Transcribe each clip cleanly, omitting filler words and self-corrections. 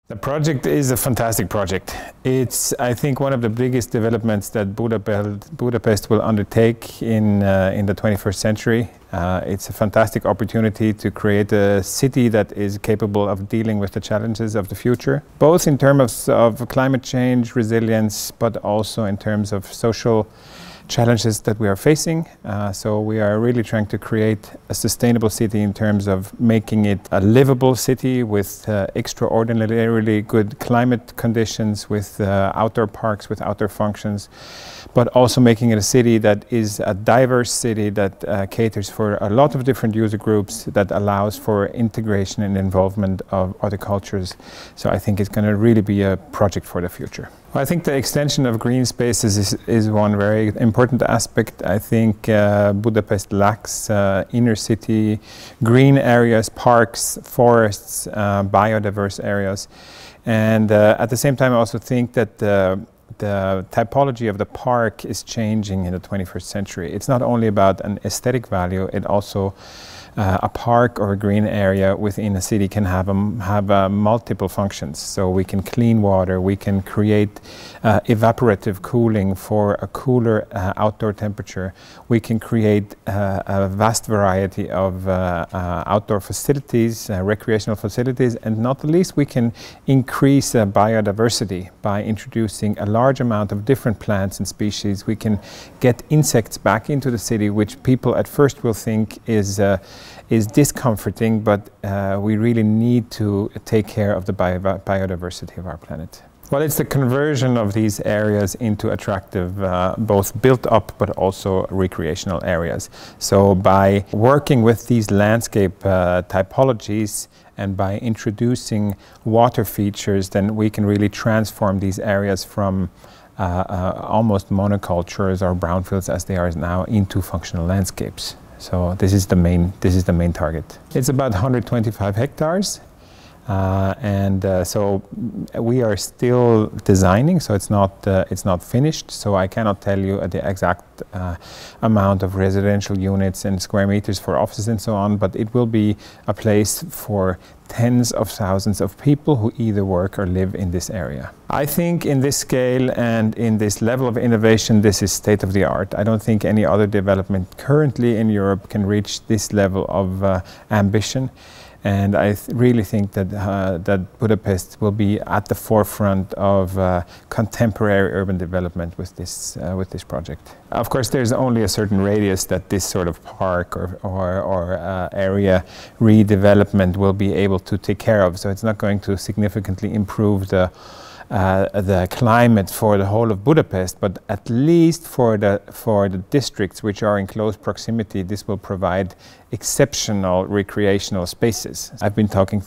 The project is a fantastic project. It's, I think, one of the biggest developments that Budapest will undertake in the 21st century. It's a fantastic opportunity to create a city that is capable of dealing with the challenges of the future, both in terms of climate change, resilience, but also in terms of social challenges that we are facing. So we are really trying to create a sustainable city in terms of making it a livable city with extraordinarily good climate conditions, with outdoor parks, with outdoor functions, but also making it a city that is a diverse city that caters for a lot of different user groups, that allows for integration and involvement of other cultures. So I think it's going to really be a project for the future. I think the extension of green spaces is one very important aspect. I think Budapest lacks inner city green areas, parks, forests, biodiverse areas. And at the same time, I also think that the typology of the park is changing in the 21st century. It's not only about an aesthetic value, it also a park or a green area within a city can have multiple functions. So we can clean water, we can create evaporative cooling for a cooler outdoor temperature. We can create a vast variety of outdoor facilities, recreational facilities, and not the least we can increase biodiversity by introducing a large amount of different plants and species. We can get insects back into the city, which people at first will think is discomforting, but we really need to take care of the biodiversity of our planet. Well, it's the conversion of these areas into attractive, both built up but also recreational areas. So by working with these landscape typologies and by introducing water features, then we can really transform these areas from almost monocultures or brownfields as they are now into functional landscapes. So this is the main target. It's about 125 hectares. So we are still designing, so it's not finished. So I cannot tell you the exact amount of residential units and square meters for offices and so on. But it will be a place for tens of thousands of people who either work or live in this area. I think in this scale and in this level of innovation, this is state of the art. I don't think any other development currently in Europe can reach this level of ambition. And I really think that that Budapest will be at the forefront of contemporary urban development with this project. Of course, there's only a certain radius that this sort of park or area redevelopment will be able to take care of. So it's not going to significantly improve the climate for the whole of Budapest, but at least for the districts which are in close proximity, this will provide exceptional recreational spaces. I've been talking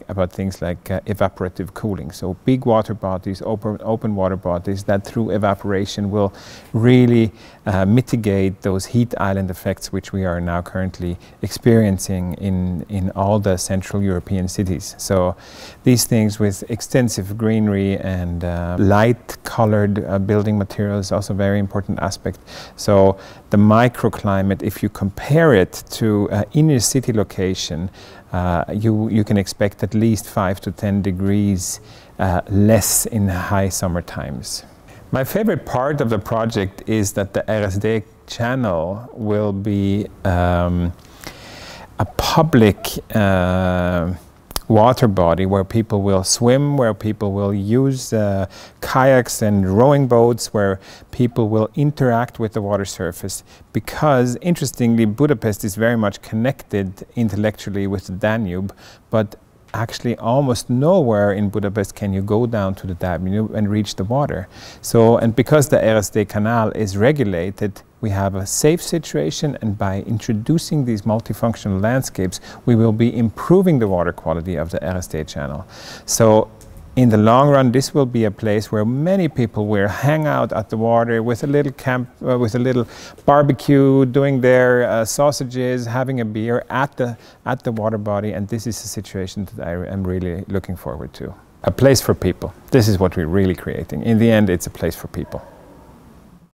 about things like evaporative cooling, so big water bodies, open water bodies that through evaporation will really mitigate those heat island effects which we are now currently experiencing in all the Central European cities. So these things with extensive greenery and light-colored building materials is also a very important aspect. So the microclimate, if you compare it to inner city location, you can expect at least 5 to 10 degrees less in high summer times. My favorite part of the project is that the RSD channel will be a public water body where people will swim, where people will use kayaks and rowing boats, where people will interact with the water surface. Because interestingly, Budapest is very much connected intellectually with the Danube, but actually almost nowhere in Budapest can you go down to the Danube and reach the water. So, and because the RSD canal is regulated, we have a safe situation, and by introducing these multifunctional landscapes, we will be improving the water quality of the RSD channel. So in the long run, this will be a place where many people will hang out at the water with a little camp, with a little barbecue, doing their sausages, having a beer at the water body, and this is a situation that I am really looking forward to. A place for people. This is what we're really creating. In the end, it's a place for people.